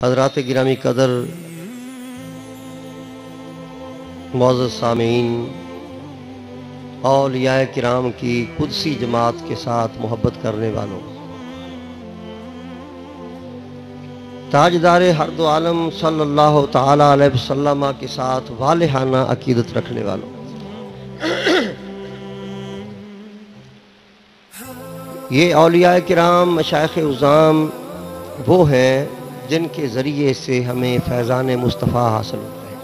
حضرات گرامی قدر، معزز سامعین، اولیاء کرام کی قدسی جماعت کے ساتھ محبت کرنے والوں، تاجدار ہر دو عالم صلی اللہ تعالی علیہ وسلم کے ساتھ والہانہ عقیدت رکھنے والوں، یہ اولیاء کرام مشائخ عظام وہ ہیں جن کے ذریعے سے ہمیں فیضان مصطفیٰ حاصل ہوتا ہے۔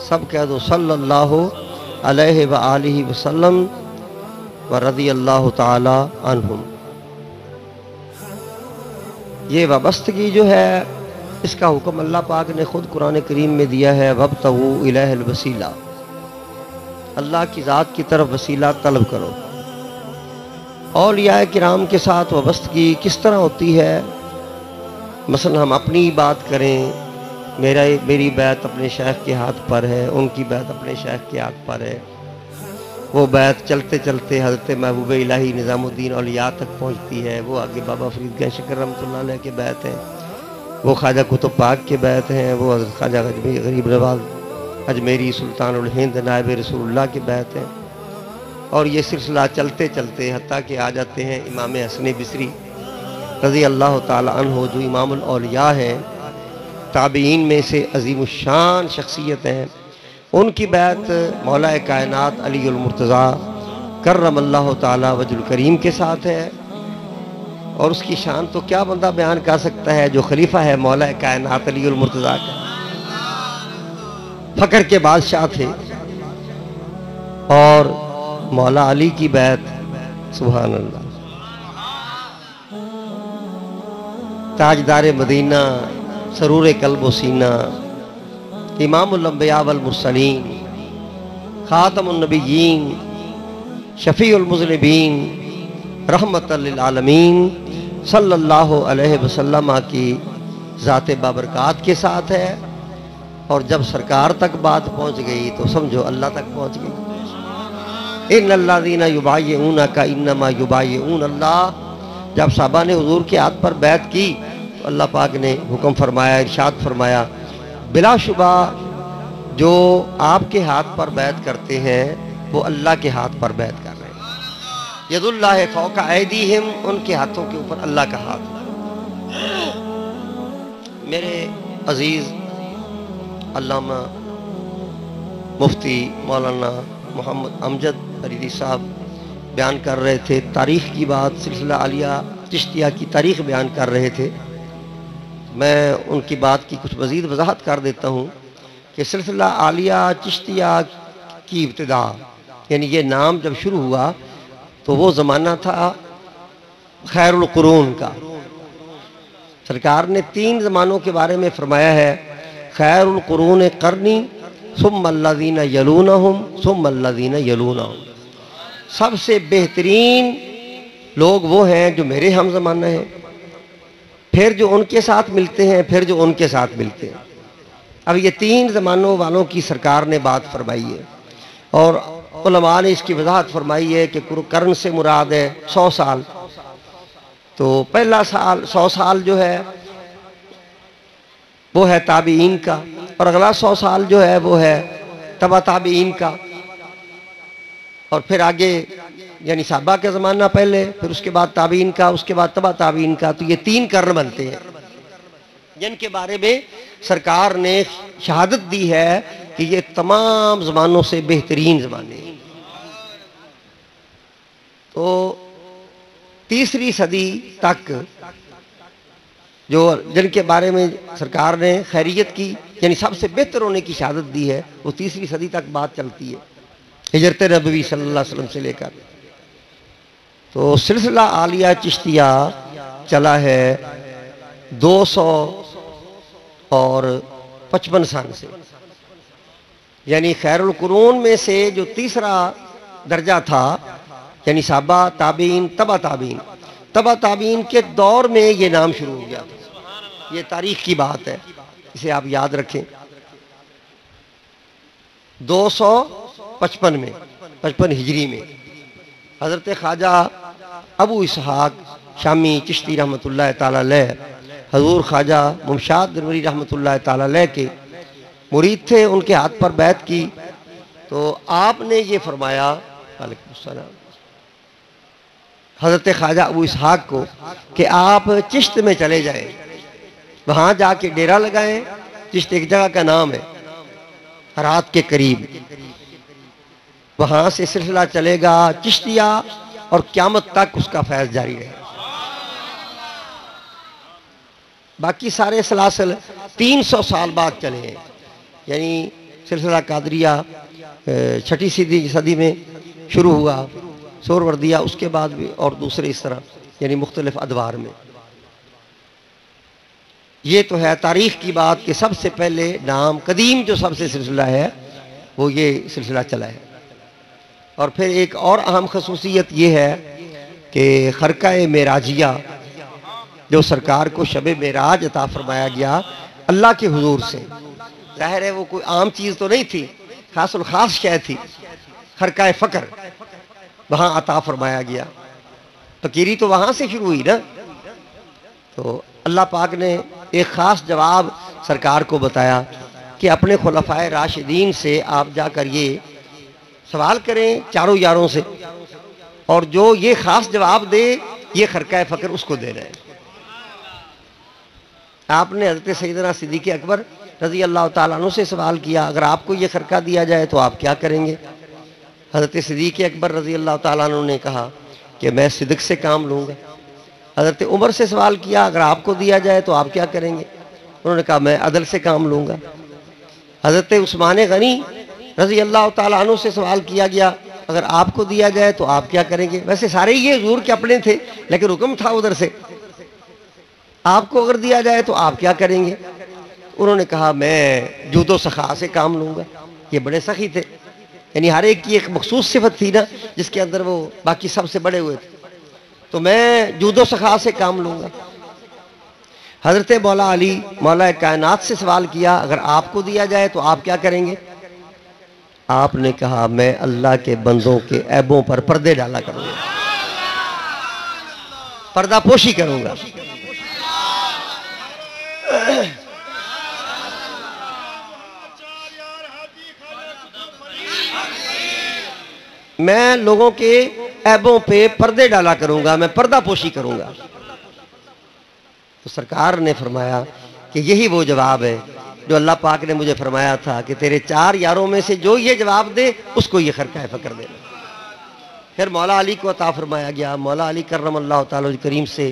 سب کہہ دو صلی اللہ علیہ وآلہ وسلم ورضی اللہ تعالی عنہم۔ یہ وابستگی جو ہے اس کا حکم اللہ پاک نے خود قرآن کریم میں دیا ہے، وابتغوا الیہ الوسیلہ، اللہ کی ذات کی طرف وسیلہ طلب کرو۔ اولیاء کرام کے ساتھ وابستگی کس طرح ہوتی ہے؟ مثلا ہم اپنی بات کریں، میری بیعت اپنے شیخ کے ہاتھ پر ہے، ان کی بیعت اپنے شیخ کے ہاتھ پر ہے۔ وہ بیعت چلتے چلتے حضرت محبوب الہی نظام الدین اولیاء تک پہنچتی ہے، وہ آگے بابا فرید گنج شکر رحمۃ اللہ علیہ کے بیعت ہیں، وہ خواجہ قطب پاک کے بیعت ہیں، وہ حضرت خواجہ غریب نواز اجمیری سلطان الہند نائب رسول اللہ کے بیعت ہیں، اور یہ سلسلہ چلتے چلتے حتیٰ کہ آ جاتے ہیں امام حسن بصری رضی اللہ تعالی عنہ، جو امام الاولیاء ہیں، تابعین میں سے عظیم الشان شخصیت ہیں۔ ان کی بیعت مولا کائنات علی المرتضیٰ کرم اللہ تعالی وجہ الکریم کے ساتھ ہے، اور اس کی شان تو کیا بندہ بیان کر سکتا ہے جو خلیفہ ہے مولا کائنات علی المرتضیٰ کا، فقر کے بادشاہ تھے، اور مولا علی کی بیعت سبحان اللہ، تاجدار مدینہ، سرور قلب و سینہ، امام الانبیاء والمرسلین، خاتم النبیین، شفیع المذنبین، رحمت للعالمین صلی اللہ علیہ وسلم کی ذات بابرکات کے ساتھ ہے، اور جب سرکار تک بات پہنچ گئی تو سمجھو اللہ تک پہنچ گئی۔ ان الذین یبایعونک انما یبایعون اللہ، جب صحابہ نے حضور کے ہاتھ پر بیعت کی تو اللہ پاک نے حکم فرمایا، ارشاد فرمایا، بلا شبہ جو آپ کے ہاتھ پر بیعت کرتے ہیں وہ اللہ کے ہاتھ پر بیعت کر رہے ہیں۔ ید اللہ فوق ایدیہم، ان کے ہاتھوں کے اوپر اللہ کا ہاتھ۔ میرے عزیز علامہ مفتی مولانا محمد امجد فریدی صاحب بیان کر رہے تھے تاریخ کی بات، سلسلہ عالیہ چشتیہ کی تاریخ بیان کر رہے تھے۔ میں ان کی بات کی کچھ مزید وضاحت کر دیتا ہوں کہ سلسلہ عالیہ چشتیہ کی ابتدا، یعنی یہ نام جب شروع ہوا تو وہ زمانہ تھا خیر القرون کا۔ سرکار نے 3 زمانوں کے بارے میں فرمایا ہے، خیر القرون قرنی، ثم الذین یلونہم، ثم الذین یلونہم، سب سے بہترین لوگ وہ ہیں جو میرے ہم زمانہ ہیں، پھر جو ان کے ساتھ ملتے ہیں، پھر جو ان کے ساتھ ملتے ہیں۔ اب یہ 3 زمانوں والوں کی سرکار نے بات فرمائی ہے، اور علماء نے اس کی وضاحت فرمائی ہے کہ قرن سے مراد ہے 100 سال۔ تو پہلا سال 100 سال جو ہے وہ ہے تابعین کا، اور اگلا 100 سال جو ہے وہ ہے تبع تابعین کا، اور پھر آگے یعنی صحابہ کا زمانہ پہلے، پھر اس کے بعد تابعین کا، اس کے بعد تبع تابعین کا۔ تو یہ 3 قرن بنتے ہیں جن کے بارے میں سرکار نے شہادت دی ہے کہ یہ تمام زمانوں سے بہترین زمانے ہیں۔ تو 3ری صدی تک جو جن کے بارے میں سرکار نے خیریت کی، یعنی سب سے بہتر ہونے کی شہادت دی ہے، وہ 3ری صدی تک بات چلتی ہے، ہجرت نبوی صلی اللہ علیہ وسلم سے لے کر۔ تو سلسلہ عالیہ چشتیہ چلا ہے 255 سن سے، یعنی خیر القرون میں سے جو 3را درجہ تھا، یعنی صحابہ، تابعین، تبع تابعین، تبع تابعین کے دور میں یہ نام شروع ہو گیا تھا۔ یہ تاریخ کی بات ہے، اسے آپ یاد رکھیں۔ 255 میں، 55 ہجری میں حضرت خواجہ ابو اسحاق شامی چشتی رحمۃ اللہ تعالی علیہ حضور خواجہ ممشاد دروری رحمۃ اللہ تعالی علیہ کے مرید تھے، ان کے ہاتھ پر بیعت کی تو آپ نے یہ فرمایا وعلیکم السلام حضرت خواجہ ابو اسحاق کو کہ آپ چشت میں چلے جائیں، وہاں جا کے ڈیرا لگائیں۔ چشت ایک جگہ کا نام ہے ہرات کے قریب، وہاں سے سلسلہ چلے گا چشتیہ اور قیامت تک اس کا فیض جاری رہے۔ باقی سارے سلاسل 300 سال بعد چلے ہیں، یعنی سلسلہ قادریہ چھٹی صدی میں شروع ہوا، سوروردیہ اس کے بعد بھی، اور دوسرے اس طرح یعنی مختلف ادوار میں۔ یہ تو ہے تاریخ کی بات کہ سب سے پہلے نام قدیم جو سب سے سلسلہ ہے وہ یہ سلسلہ چلا ہے۔ اور پھر ایک اور اہم خصوصیت یہ ہے کہ خرقہ معراجیہ جو سرکار کو شب معراج عطا فرمایا گیا اللہ کے حضور سے، ظاہر ہے وہ کوئی عام چیز تو نہیں تھی، خاص الخاص شے تھی، خرقہ فقر وہاں عطا فرمایا گیا۔ فقیری تو وہاں سے شروع ہوئی نا، تو اللہ پاک نے ایک خاص جواب سرکار کو بتایا کہ اپنے خلفائے راشدین سے آپ جا کر یہ سوال کریں چاروں یاروں سے، اور جو یہ خاص جواب دے یہ خرقہ فقر اس کو دے رہے ہیں۔ آپ نے حضرت سیدنا صدیق اکبر رضی اللہ تعالیٰ عنہ سے سوال کیا اگر آپ کو یہ خرقہ دیا جائے تو آپ کیا کریں گے؟ حضرت صدیق اکبر رضی اللہ تعالیٰ عنہ نے کہا کہ میں صدق سے کام لوں گا۔ حضرت عمر سے سوال کیا اگر آپ کو دیا جائے تو آپ کیا کریں گے؟ انہوں نے کہا میں عدل سے کام لوں گا۔ حضرت عثمان غنی رضی اللہ تعالیٰ عنہ سے سوال کیا گیا اگر آپ کو دیا جائے تو آپ کیا کریں گے؟ ویسے سارے یہ حضور کے اپنے تھے لیکن حکم تھا ادھر سے، آپ کو اگر دیا جائے تو آپ کیا کریں گے؟ انہوں نے کہا میں جود و سخا سے کام لوں گا۔ یہ بڑے سخی تھے، یعنی ہر ایک کی ایک مخصوص صفت تھی نا جس کے اندر وہ باقی سب سے بڑے ہوئے تھے، تو میں جود و سخا سے کام لوں گا۔ حضرت مولا علی مولا کائنات سے سوال کیا اگر آپ کو دیا جائے تو آپ کیا کریں گے؟ آپ نے کہا میں اللہ کے بندوں کے عیبوں پر پردے ڈالا کروں گا، پردہ پوشی کروں گا۔ میں لوگوں کے عیبوں پہ پردے ڈالا کروں گا، میں پردہ پوشی کروں گا۔ تو سرکار نے فرمایا کہ یہی وہ جواب ہے جو اللہ پاک نے مجھے فرمایا تھا کہ تیرے 4 یاروں میں سے جو یہ جواب دے اس کو یہ خرقہ فقر دینا۔ پھر مولا علی کو عطا فرمایا گیا، مولا علی کرم اللہ تعالیٰ کریم سے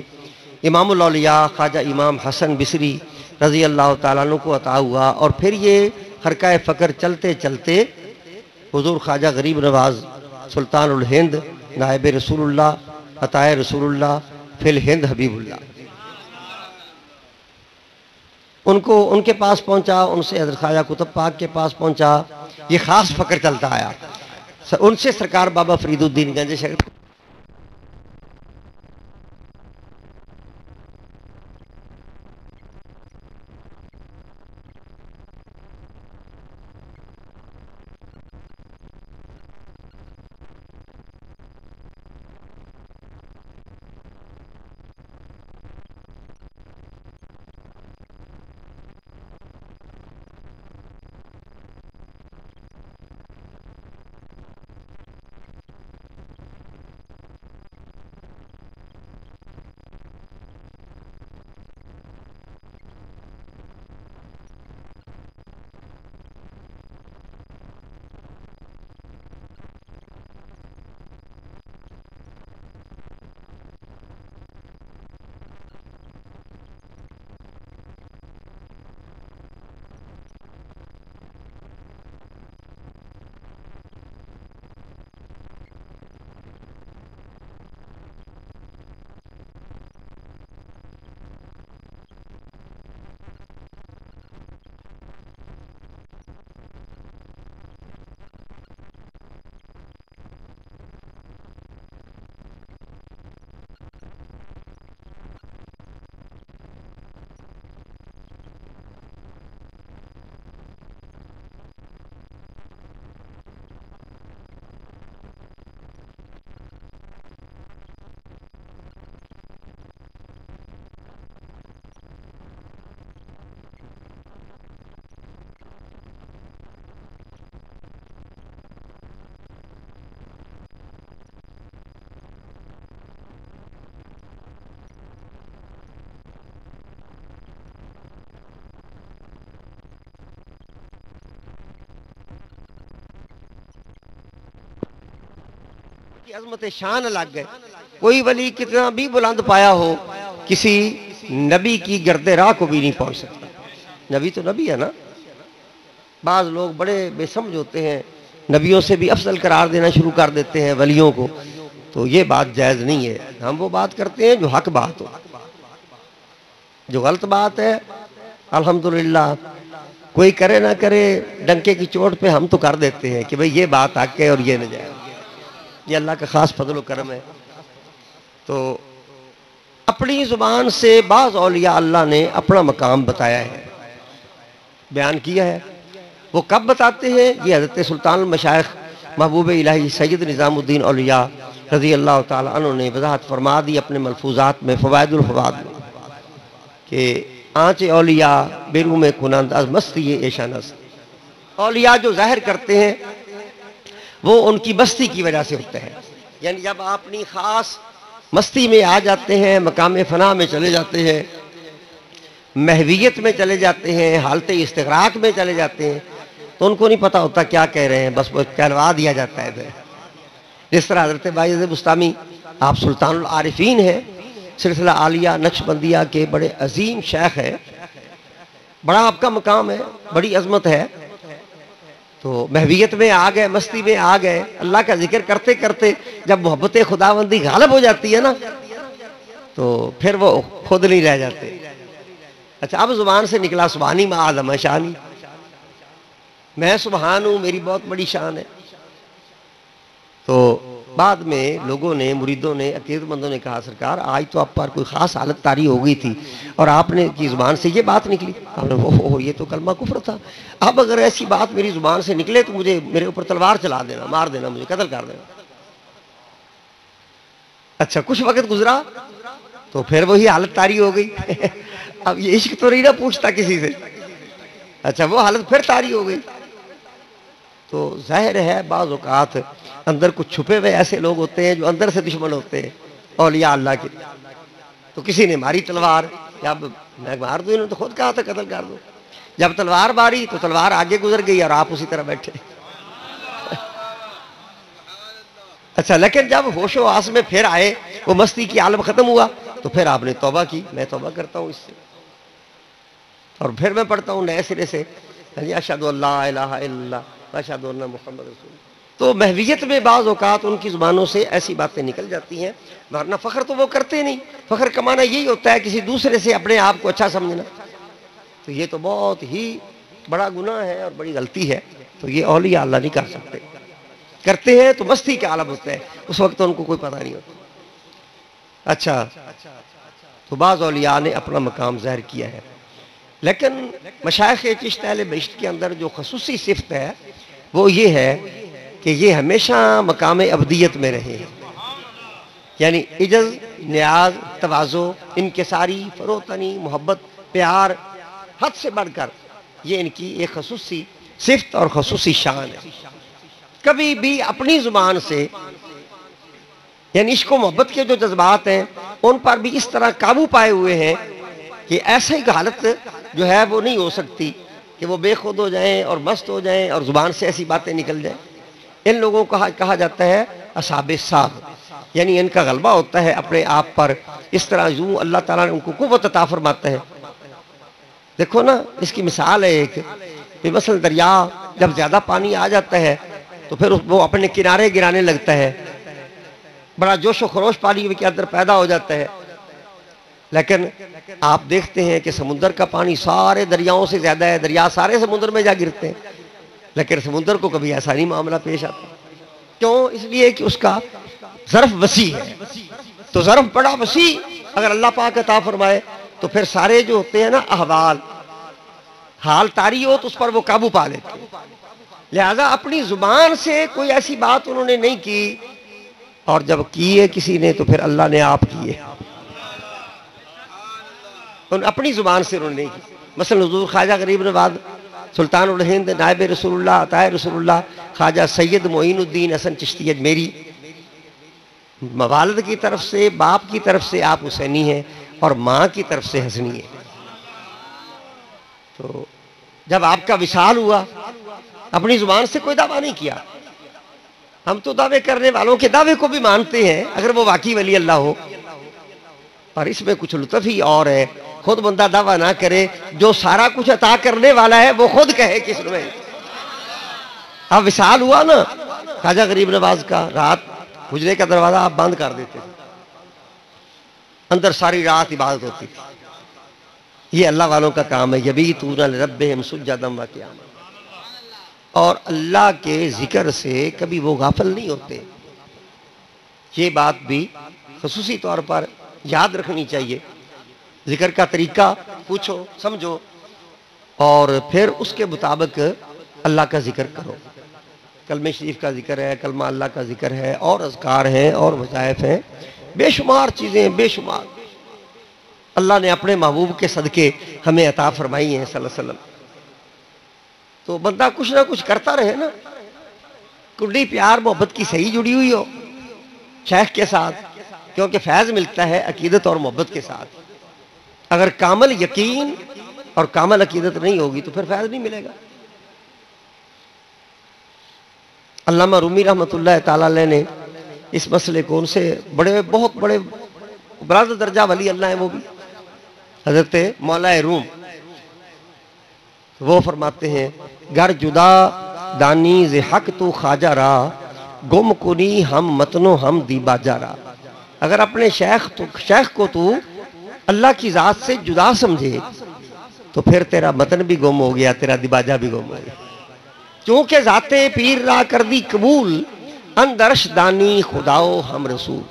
امام الاولیاء خواجہ امام حسن بصری رضی اللہ تعالیٰ عنہ کو عطا ہوا، اور پھر یہ خرقہ فقر چلتے چلتے حضور خواجہ غریب نواز سلطان الہند نائب رسول اللہ عطائے رسول اللہ فی الہند حبیب اللہ ان کے پاس پہنچا، ان سے حضرت خواجہ قطب پاک کے پاس پہنچا، یہ خاص فقر چلتا آیا۔ ان سے سرکار بابا فرید الدین گنج شریف عظمت شان الگ ہے. کوئی ولی کتنا بھی بلند پایا ہو کسی نبی کی گرد راہ کو بھی نہیں پہنچ سکتا. نبی تو نبی ہے نا. بعض لوگ بڑے بے سمجھ ہوتے ہیں, نبیوں سے بھی افضل قرار دینا شروع کر دیتے ہیں ولیوں کو. تو یہ بات جائز نہیں ہے. ہم وہ بات کرتے ہیں جو حق بات ہو. جو غلط بات ہے الحمدللہ کوئی کرے نہ کرے ڈنکے کی چوٹ پہ ہم تو کر دیتے ہیں کہ بھئی یہ بات حق ہے اور یہ نہ جائے. یہ اللہ کا خاص فضل و کرم ہے. تو اپنی زبان سے بعض اولیاء اللہ نے اپنا مقام بتایا ہے, بیان کیا ہے. وہ کب بتاتے ہیں؟ یہ حضرت سلطان المشائخ محبوب الہی سید نظام الدین اولیاء رضی اللہ تعالیٰ عنہ نے وضاحت فرما دی اپنے ملفوظات میں فوائد الفواد میں کہ آنچ اولیاء بیروم کنند از مستی ایشان است. اولیاء جو ظاہر کرتے ہیں وہ ان کی مستی کی وجہ سے ہوتا ہے. یعنی جب آپ اپنی خاص مستی میں آ جاتے ہیں, مقام فنا میں چلے جاتے ہیں, محویت میں چلے جاتے ہیں, حالت استغراق میں چلے جاتے ہیں, تو ان کو نہیں پتا ہوتا کیا کہہ رہے ہیں, بس وہ کہلوا دیا جاتا ہے. جس طرح حضرت باعث بستامی آپ سلطان العارفین ہیں, سلسلہ عالیہ نقشبندیہ کے بڑے عظیم شیخ ہیں, بڑا آپ کا مقام ہے, بڑی عظمت ہے. تو محویت میں آ گئے, مستی میں آ گئے, اللہ کا ذکر کرتے کرتے جب محبت خداوندی غالب ہو جاتی ہے نا تو پھر وہ خود نہیں رہ جاتے. اچھا, اب زبان سے نکلا سبحانی ما اعظم شانی, میں سبحان ہوں, میری بہت بڑی شان ہے. تو بعد میں لوگوں نے, مریدوں نے, عقیدت مندوں نے کہا سرکار آج تو آپ پر کوئی خاص حالت طاری ہو گئی تھی اور آپ نے کی زبان سے یہ بات نکلی. آپ نے اوہ یہ تو کلمہ کفر تھا. اب اگر ایسی بات میری زبان سے نکلے تو مجھے میرے اوپر تلوار چلا دینا, مار دینا, مجھے قتل کر دینا. اچھا, کچھ وقت گزرا تو پھر وہی حالت طاری ہو گئی. اب یہ عشق تو نہیں نہ پوچھتا کسی سے. اچھا, وہ حالت پھر طاری ہو گئی. تو ظاہر ہے بعض اوقات اندر کچھ چھپے ہوئے ایسے لوگ ہوتے ہیں جو اندر سے دشمن ہوتے ہیں اولیاء اللہ کے. تو کسی نے ماری تلوار, جب میں مار دوں, انہوں نے تو خود کہا تھا قتل کر دو. جب تلوار ماری تو تلوار آگے گزر گئی اور آپ اسی طرح بیٹھے. اچھا, لیکن جب ہوش و آس میں پھر آئے, وہ مستی کی عالم ختم ہوا, تو پھر آپ نے توبہ کی. میں توبہ کرتا ہوں اس سے, اور پھر میں پڑھتا ہوں نئے سرے سے اشہد ان لا الہ الا اللہ اشہد ان محمد رسول اللہ. تو محویت میں بعض اوقات ان کی زبانوں سے ایسی باتیں نکل جاتی ہیں, ورنہ فخر تو وہ کرتے نہیں. فخر کا معنی یہی ہوتا ہے کسی دوسرے سے اپنے آپ کو اچھا سمجھنا. تو یہ تو بہت ہی بڑا گناہ ہے اور بڑی غلطی ہے. تو یہ اولیاء اللہ نہیں کر سکتے. کرتے ہیں تو مستی کا عالم ہوتا ہے, اس وقت ان کو کوئی پتہ نہیں ہوتا. اچھا, تو بعض اولیاء نے اپنا مقام ظاہر کیا ہے, لیکن مشائخ چشت اہل بہشت کے اندر جو خصوصی صفت ہے وہ یہ ہے کہ یہ ہمیشہ مقام ابدیت میں رہے ہیں. یعنی عجز, نیاز, تواضع, انکساری, فروتنی, محبت, پیار, حد سے بڑھ کر یہ ان کی ایک خصوصی صفت اور خصوصی شان ہے. کبھی بھی اپنی زبان سے یعنی عشق و محبت کے جو جذبات ہیں ان پر بھی اس طرح قابو پائے ہوئے ہیں کہ ایسی حالت جو ہے وہ نہیں ہو سکتی کہ وہ بے خود ہو جائیں اور مست ہو جائیں اور زبان سے ایسی باتیں نکل جائیں. ان لوگوں کو کہا جاتا ہے اصحاب ساغ, یعنی ان کا غلبہ ہوتا ہے اپنے آپ پر. اس طرح یوں اللہ تعالیٰ نے ان کو قوت عطا فرماتا ہے. دیکھو نا, اس کی مثال ہے ایک کہ مثلا دریا جب زیادہ پانی آ جاتا ہے تو پھر وہ اپنے کنارے گرانے لگتا ہے, بڑا جوش و خروش پانی کے اندر پیدا ہو جاتا ہے. لیکن آپ دیکھتے ہیں کہ سمندر کا پانی سارے دریاؤں سے زیادہ ہے, دریا سارے سمندر میں جا گرتے ہیں, لیکن سمندر کو کبھی ایسا نہیں معاملہ پیش آتا. کیوں؟ اس لیے کہ اس کا ظرف وسیع ہے. تو ظرف بڑا وسیع اگر اللہ پاک عطا فرمائے تو پھر سارے جو ہوتے ہیں نا احوال, حال طاری ہو تو اس پر وہ قابو پا لیتے ہیں. لہذا اپنی زبان سے کوئی ایسی بات انہوں نے نہیں کی, اور جب کی ہے کسی نے تو پھر اللہ نے آپ کی ہے. اپنی زبان سے انہوں نے نہیں کی. مثلا حضور خواجہ غریب نواز سلطان الہند نائب رسول اللہ عطائے رسول اللہ خواجہ سید معین الدین حسن چشتی اجمیری, والد کی طرف سے, باپ کی طرف سے آپ حسینی ہیں اور ماں کی طرف سے حسنی ہے. تو جب آپ کا وصال ہوا اپنی زبان سے کوئی دعویٰ نہیں کیا, ہم تو دعوے کرنے والوں کے دعوے کو بھی مانتے ہیں اگر وہ واقعی ولی اللہ ہو، پر اس میں کچھ لطف ہی اور ہے، خود بندہ دعویٰ نہ کرے، جو سارا کچھ عطا کرنے والا ہے وہ خود کہے کس میں۔ اب وصال ہوا نا خواجہ غریب نواز کا، رات حجرے کا دروازہ آپ بند کر دیتے تھے، اندر ساری رات عبادت ہوتی تھی۔ یہ اللہ والوں کا کام ہے، یبیتون لربہم سجدا و قیاما، اور اللہ کے ذکر سے کبھی وہ غافل نہیں ہوتے۔ یہ بات بھی خصوصی طور پر یاد رکھنی چاہیے، ذکر کا طریقہ پوچھو سمجھو اور پھر اس کے مطابق اللہ کا ذکر کرو۔ کلمہ شریف کا ذکر ہے، کلمہ اللہ کا ذکر ہے، اور اذکار ہیں اور وظائف ہیں، بے شمار چیزیں ہیں، بے شمار اللہ نے اپنے محبوب کے صدقے ہمیں عطا فرمائی ہیں صلی اللہ علیہ وسلم۔ تو بندہ کچھ نہ کچھ کرتا رہے نا، کنڈی پیار محبت کی صحیح جڑی ہوئی ہو شیخ کے ساتھ، کیونکہ فیض ملتا ہے عقیدت اور محبت کے ساتھ۔ اگر کامل یقین اور کامل عقیدت نہیں ہوگی تو پھر فیض نہیں ملے گا۔ علامہ رومی رحمۃ اللہ تعالیٰ علیہ نے اس مسئلے کو ان سے بہت بڑے براد درجہ ولی اللہ ہیں وہ بھی، حضرت مولا روم، وہ فرماتے ہیں گر جدا دانی ز حق تو خواجہ را، گم کنی ہم متنو ہم دیباجہ را۔ اگر اپنے شیخ کو تو اللہ کی ذات سے جدا سمجھے تو پھر تیرا متن بھی گم ہو گیا، تیرا دیباجہ بھی گم ہو گیا۔ چونکہ ذات پیر را کر دی قبول، اندرش دانی خداو ہم رسول۔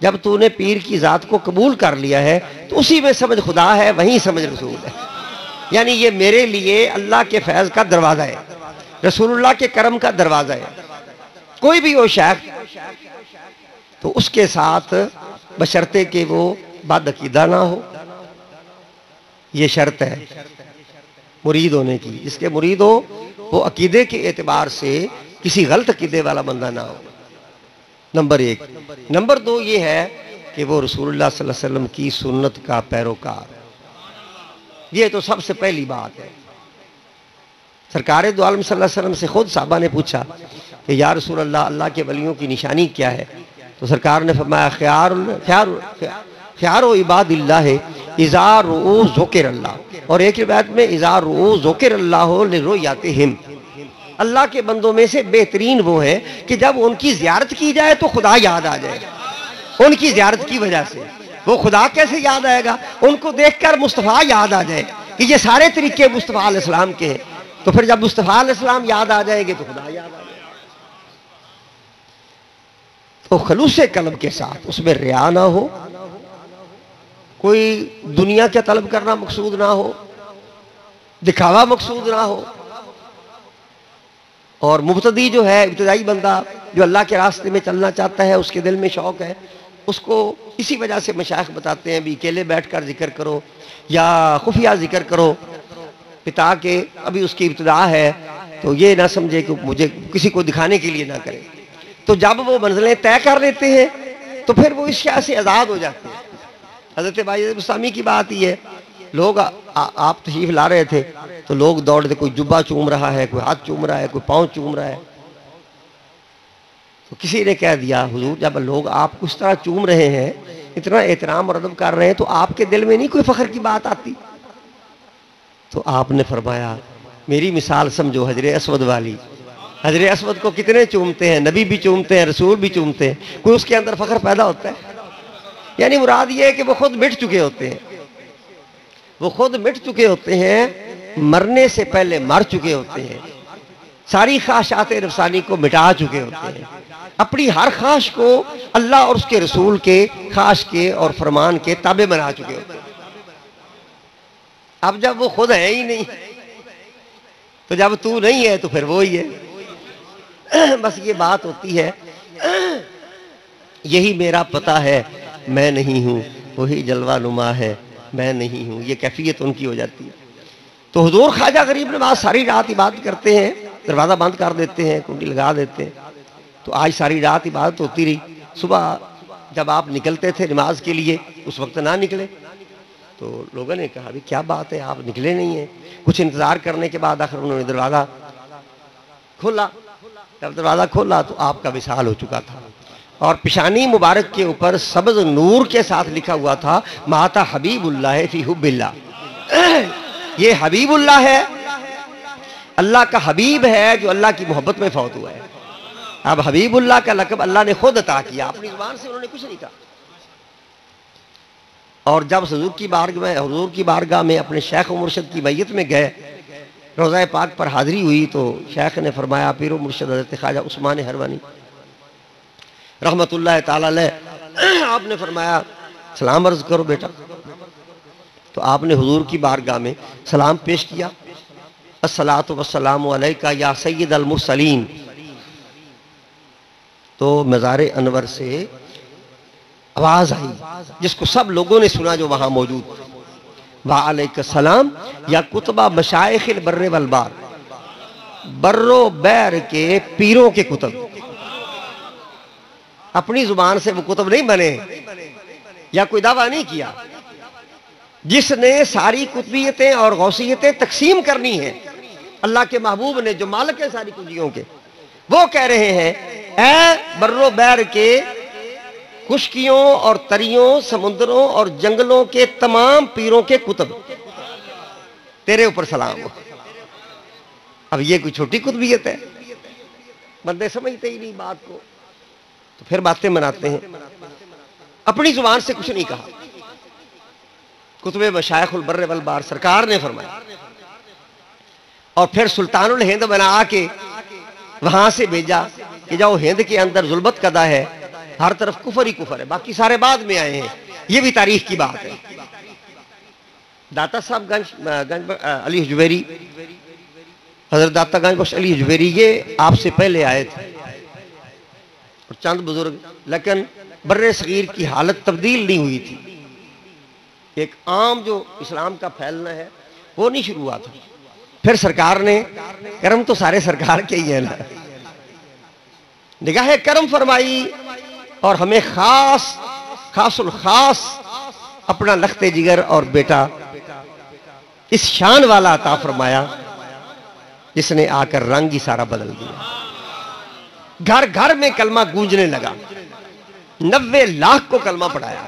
جب تو نے پیر کی ذات کو قبول کر لیا ہے تو اسی میں سمجھ خدا ہے، وہیں سمجھ رسول ہے۔ یعنی یہ میرے لیے اللہ کے فیض کا دروازہ ہے، رسول اللہ کے کرم کا دروازہ ہے۔ کوئی بھی ہو شیخ تو اس کے ساتھ بشرطے کہ وہ بد عقیدہ نہ ہو، یہ شرط ہے مرید ہونے کی۔ جس کے مرید ہو وہ عقیدے کے اعتبار سے کسی غلط عقیدے والا بندہ نہ ہو، نمبر ایک۔ نمبر دو یہ ہے کہ وہ رسول اللہ صلی اللہ علیہ وسلم کی سنت کا پیروکار، یہ تو سب سے پہلی بات ہے۔ سرکار دو عالم صلی اللہ علیہ وسلم سے خود صحابہ نے پوچھا کہ یا رسول اللہ، اللہ کے ولیوں کی نشانی کیا ہے؟ تو سرکار نے فرمایا خیار و عباد اللہ اذا رؤوا ذکر اللہ، اور ایک روایت میں اذا رؤوا ذکر اللہ لرؤیاتہم، اللہ کے بندوں میں سے بہترین وہ ہیں کہ جب ان کی زیارت کی جائے تو خدا یاد آ جائے۔ ان کی زیارت کی وجہ سے وہ خدا کیسے یاد آئے گا؟ ان کو دیکھ کر مصطفیٰ یاد آ جائے کہ یہ سارے طریقے مصطفیٰ علیہ السلام کے ہیں، تو پھر جب مصطفیٰ علیہ السلام یاد آ جائیں گے تو خدا یاد آ جائے گا۔ تو خلوص قلب کے ساتھ، اس میں ریا نہ ہو، کوئی دنیا کا طلب کرنا مقصود نہ ہو، دکھاوا مقصود نہ ہو۔ اور مبتدی جو ہے، ابتدائی بندہ جو اللہ کے راستے میں چلنا چاہتا ہے، اس کے دل میں شوق ہے، اس کو اسی وجہ سے مشائخ بتاتے ہیں بھی اکیلے بیٹھ کر ذکر کرو یا خفیہ ذکر کرو، پتا کہ ابھی اس کی ابتدا ہے تو یہ نہ سمجھے کہ مجھے کسی کو دکھانے کے لیے نہ کرے۔ تو جب وہ منزلیں طے کر لیتے ہیں تو پھر وہ اس شیء سے آزاد ہو جاتے ہیں۔ حضرت بائی بستامی کی بات یہ ہے، لوگ آپ تشریف لا رہے تھے تو لوگ دوڑتے، کوئی جبہ چوم رہا ہے، کوئی ہاتھ چوم رہا ہے، کوئی پاؤں چوم رہا ہے۔ تو کسی نے کہہ دیا حضور جب لوگ آپ کو اس طرح چوم رہے ہیں، اتنا احترام اور ادب کر رہے ہیں، تو آپ کے دل میں نہیں کوئی فخر کی بات آتی؟ تو آپ نے فرمایا میری مثال سمجھو حجر اسود والی، حجر اسود کو کتنے چومتے ہیں، نبی بھی چومتے ہیں، رسول بھی چومتے ہیں، کوئی اس کے اندر فخر پیدا ہوتا ہے؟ یعنی مراد یہ ہے کہ وہ خود مٹ چکے ہوتے ہیں، وہ خود مٹ چکے ہوتے ہیں، مرنے سے پہلے مر چکے ہوتے ہیں، ساری خواہشات نفسانی کو مٹا چکے ہوتے ہیں، اپنی ہر خواہش کو اللہ اور اس کے رسول کے خواہش کے اور فرمان کے تابع بنا چکے ہوتے ہیں۔ اب جب وہ خود ہے ہی نہیں تو جب تو نہیں ہے تو پھر وہی ہے۔ بس یہ بات ہوتی ہے، یہی میرا پتہ ہے میں نہیں ہوں، وہی جلوہ نما ہے میں نہیں ہوں، یہ کیفیت ان کی ہو جاتی ہے۔ تو حضور خواجہ غریب نواز ساری رات عبادت کرتے ہیں، دروازہ بند کر دیتے ہیں، کنڈی لگا دیتے ہیں۔ تو آج ساری رات عبادت ہوتی رہی۔ صبح جب آپ نکلتے تھے نماز کے لیے اس وقت نہ نکلے، تو لوگوں نے کہا بھی کیا بات ہے آپ نکلے نہیں ہیں؟ کچھ انتظار کرنے کے بعد آخر انہوں نے دروازہ کھولا جب دروازہ کھولا تو آپ کا وصال ہو چکا تھا، اور پیشانی مبارک کے اوپر سبز نور کے ساتھ لکھا ہوا تھا ماتا حبیب اللہ فی حب اللہ۔ یہ حبیب اللہ ہے، اللہ کا حبیب ہے جو اللہ کی محبت میں فوت ہوا ہے۔ اب حبیب اللہ کا لقب اللہ نے خود عطا کیا، اپنی زبان سے انہوں نے کچھ نہیں کہا۔ اور جب حضور کی بارگاہ میں اپنے شیخ و مرشد کی بیعت میں گئے، روضہ پاک پر حاضری ہوئی تو شیخ نے فرمایا، پیر و مرشد حضرت خواجہ عثمان حروانی رحمت اللہ تعالی علیہ، آپ نے فرمایا سلام عرض کرو بیٹا۔ تو آپ نے حضور کی بارگاہ میں سلام پیش کیا، الصلاۃ والسلام علیکہ یا سید المرسلین۔ تو مزار انور سے آواز آئی جس کو سب لوگوں نے سنا جو وہاں موجود تھے، وعلیکہ السلام یا کتبہ مشائخ البر والبار، بر و بیر کے پیروں کے کتب۔ اپنی زبان سے وہ کتب نہیں بنے یا کوئی دعویٰ نہیں کیا، جس نے ساری قطبیتیں اور غوثیتیں تقسیم کرنی ہیں، اللہ کے محبوب نے جو مالک ہیں ساری قطبیوں کے، وہ کہہ رہے ہیں اے بر و بیر کے خشکیوں اور تریوں، سمندروں اور جنگلوں کے تمام پیروں کے کتب، تیرے اوپر سلام ہو۔ اب یہ کوئی چھوٹی قطبیت ہے؟ بندے سمجھتے ہی نہیں بات کو، تو پھر باتیں مناتے ہیں۔ اپنی زبان سے کچھ نہیں کہا، کتب مشائخ البر والبار سرکار نے فرمایا، اور پھر سلطان الہند بنا کے وہاں سے بھیجا کہ جاؤ ہند کے اندر ظلمت قضا ہے، ہر طرف کفر ہی کفر ہے، باقی سارے بعد میں آئے ہیں، یہ بھی تاریخ کی بات ہے۔ داتا صاحب گنج علی حجویری، حضرت داتا گنج بخش علی حجویری، یہ آپ سے پہلے آئے تھے، اور چند بزرگ، لیکن بر صغیر کی حالت تبدیل نہیں ہوئی تھی، ایک عام جو اسلام کا پھیلنا ہے وہ نہیں شروع ہوا تھا۔ پھر سرکار نے کرم تو سارے سرکار کے ہی ہے نا، نگاہ کرم فرمائی اور ہمیں خاص الخاص اپنا لخت جگر اور بیٹا اس شان والا عطا فرمایا جس نے آ کر رنگ ہی سارا بدل دیا۔ گھر گھر میں کلمہ گونجنے لگا، 90 لاکھ کو کلمہ پڑھایا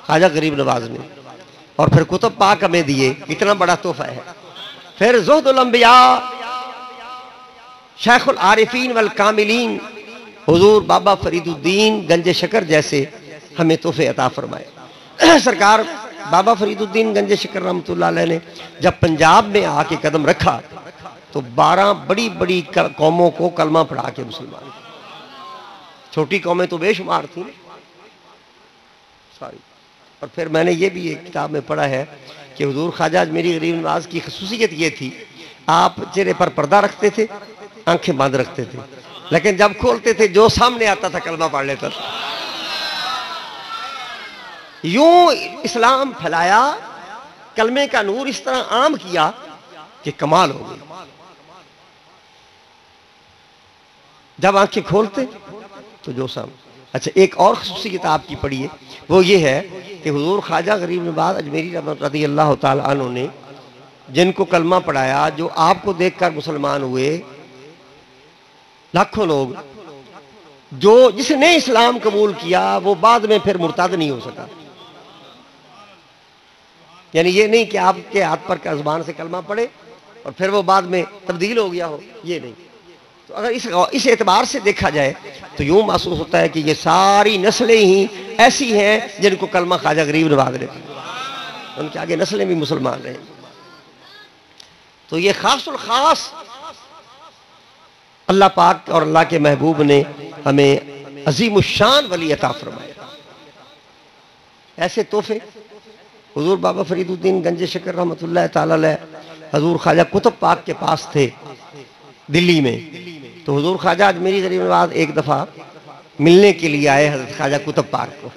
خواجہ غریب نواز نے، اور پھر کتب پاک ہمیں دیے، اتنا بڑا تحفہ ہے۔ پھر زہد الانبیاء، شیخ العارفین والکاملین حضور بابا فرید الدین گنج شکر جیسے ہمیں تحفے عطا فرمائے۔ سرکار بابا فرید الدین گنج شکر رحمت اللہ علیہ نے جب پنجاب میں آ کے قدم رکھا تو 12 بڑی بڑی قوموں کو کلمہ پڑھا کے مسلمان، چھوٹی قومیں تو بے شمار تھیں ساری۔ اور پھر میں نے یہ بھی ایک کتاب میں پڑھا ہے کہ حضور خواجہ اجمیری غریب نواز کی خصوصیت یہ تھی، آپ چہرے پر پردہ رکھتے تھے، آنکھیں بند رکھتے تھے، لیکن جب کھولتے تھے جو سامنے آتا تھا کلمہ پڑھ لیتا تھا۔ یوں اسلام پھیلایا، کلمے کا نور اس طرح عام کیا کہ کمال ہو گئی۔ جب آنکھیں کھولتے تو جو سامنے۔ اچھا، ایک اور خصوصیت آپ کی پڑھی ہے، وہ یہ ہے کہ حضور خواجہ غریب نواز اجمیری رضی اللہ تعالی عنہ نے جن کو کلمہ پڑھایا، جو آپ کو دیکھ کر مسلمان ہوئے لاکھوں لوگ، جس نے اسلام قبول کیا وہ بعد میں پھر مرتد نہیں ہو سکا۔ یعنی یہ نہیں کہ آپ کے ہاتھ پر زبان سے کلمہ پڑھے اور پھر وہ بعد میں تبدیل ہو گیا ہو، یہ نہیں۔ تو اگر اس اعتبار سے دیکھا جائے تو یوں محسوس ہوتا ہے کہ یہ ساری نسلیں ہی ایسی ہیں جن کو کلمہ خواجہ غریب نواز نے دیا، ان کے آگے نسلیں بھی مسلمان رہیں۔ تو یہ خاص الخاص اللہ پاک اور اللہ کے محبوب نے ہمیں عظیم الشان ولی عطا فرمایا۔ ایسے تحفے حضور بابا فرید الدین گنج شکر رحمت اللہ تعالی علیہ حضور خواجہ قطب پاک کے پاس تھے دلی میں، تو حضور خواجہ اجمیری غریب نواز ایک دفعہ ملنے کے لیے آئے حضرت خواجہ قطب پاک کو۔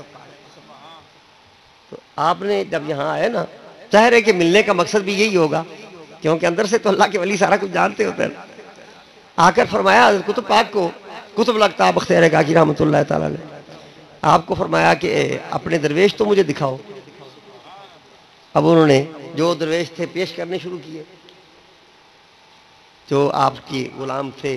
تو آپ نے جب یہاں آئے نا، ظاہر ہے کہ ملنے کا مقصد بھی یہی ہوگا، کیونکہ اندر سے تو اللہ کے ولی سارا کچھ جانتے ہوتے ہیں۔ آ کر فرمایا حضرت قطب پاک کو، قطب لگتا بختیار کاکی رحمت اللہ تعالی علیہ، آپ کو فرمایا کہ اپنے درویش تو مجھے دکھاؤ۔ اب انہوں نے جو درویش تھے پیش کرنے شروع کیے، جو آپ کے غلام تھے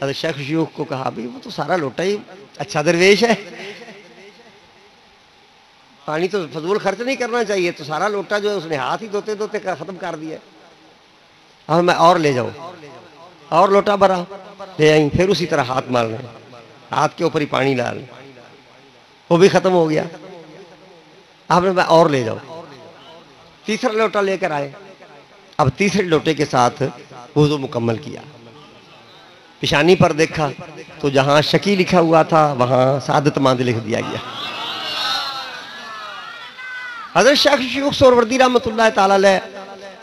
حضرت شیخ شیوخ کو کہا بھئی وہ تو سارا لوٹا ہی اچھا درویش ہے، پانی تو فضول خرچ نہیں کرنا چاہیے، تو سارا لوٹا جو ہے اس نے ہاتھ ہی دھوتے دھوتے ختم کر دیا۔ اب میں اور لے جاؤ، اور لوٹا بھرا لے آئیں، پھر اسی طرح ہاتھ مار رہے ہیں، ہاتھ کے اوپر ہی پانی ڈال، وہ بھی ختم ہو گیا۔ آپ نے میں اور لے جاؤ، تیسرا لوٹا لے کر آئے، اب تیسرے لوٹے کے ساتھ وضو مکمل کیا، پیشانی پر دیکھا تو جہاں شکی لکھا ہوا تھا وہاں سعادت مند لکھ دیا گیا۔ حضرت شیخ شیوخ سہروردی رحمۃ اللہ تعالی علیہ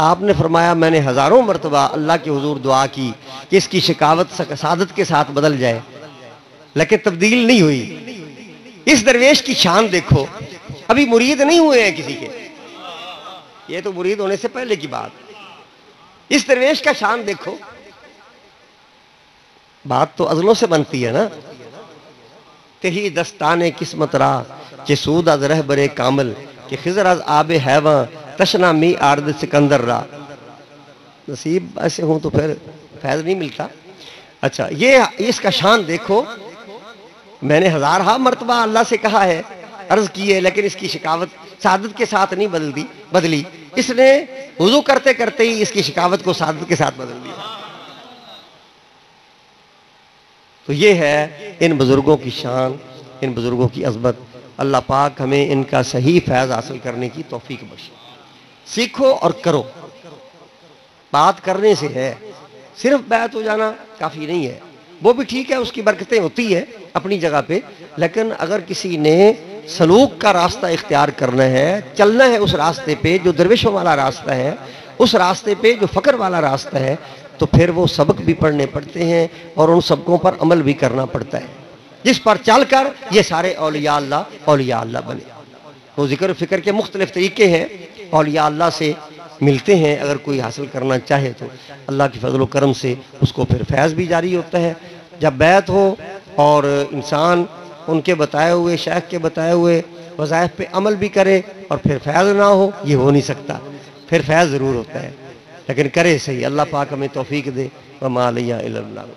آپ نے فرمایا میں نے ہزاروں مرتبہ اللہ کے حضور دعا کی کہ اس کی شکاوت سعادت کے ساتھ بدل جائے، لیکن تبدیل نہیں ہوئی۔ اس درویش کی شان دیکھو، ابھی مرید نہیں ہوئے ہیں کسی کے، یہ تو مرید ہونے سے پہلے کی بات۔ اس درویش کا شان دیکھو، بات تو ازلوں سے بنتی ہے نا۔ تہی دستان قسمت را کہ سود از رہبر کامل، کہ خضر از آب حیواں تشنا می آرد سکندر را۔ نصیب ایسے ہوں تو پھر فیض نہیں ملتا۔ اچھا یہ اس کا شان دیکھو، میں نے ہزارہا مرتبہ اللہ سے کہا ہے، عرض کی ہے، لیکن اس کی شکاوت سعادت کے ساتھ نہیں بدلی، اس نے وضو کرتے کرتے ہی اس کی شکاوت کو سعادت کے ساتھ بدل دیا۔ تو یہ ہے ان بزرگوں کی شان، ان بزرگوں کی عظمت۔ اللہ پاک ہمیں ان کا صحیح فیض حاصل کرنے کی توفیق بخشے۔ سیکھو اور کرو، بات کرنے سے ہے، صرف بیعت ہو جانا کافی نہیں ہے، وہ بھی ٹھیک ہے، اس کی برکتیں ہوتی ہے اپنی جگہ پہ، لیکن اگر کسی نے سلوک کا راستہ اختیار کرنا ہے، چلنا ہے اس راستے پہ جو درویشوں والا راستہ ہے، اس راستے پہ جو فقر والا راستہ ہے، تو پھر وہ سبق بھی پڑھنے پڑتے ہیں اور ان سبقوں پر عمل بھی کرنا پڑتا ہے، جس پر چل کر یہ سارے اولیاء اللہ بنے۔ وہ ذکر و فکر کے مختلف طریقے ہیں، اولیاء اللہ سے ملتے ہیں، اگر کوئی حاصل کرنا چاہے تو اللہ کی فضل و کرم سے اس کو پھر فیض بھی جاری ہوتا ہے۔ جب بیعت ہو اور انسان ان کے بتائے ہوئے، شیخ کے بتائے ہوئے وظائف پہ عمل بھی کرے اور پھر فیض نہ ہو، یہ ہو نہیں سکتا، پھر فیض ضرور ہوتا ہے، لیکن کرے صحیح۔ اللہ پاک ہمیں توفیق دے۔ وما علیہ الا البلاغ۔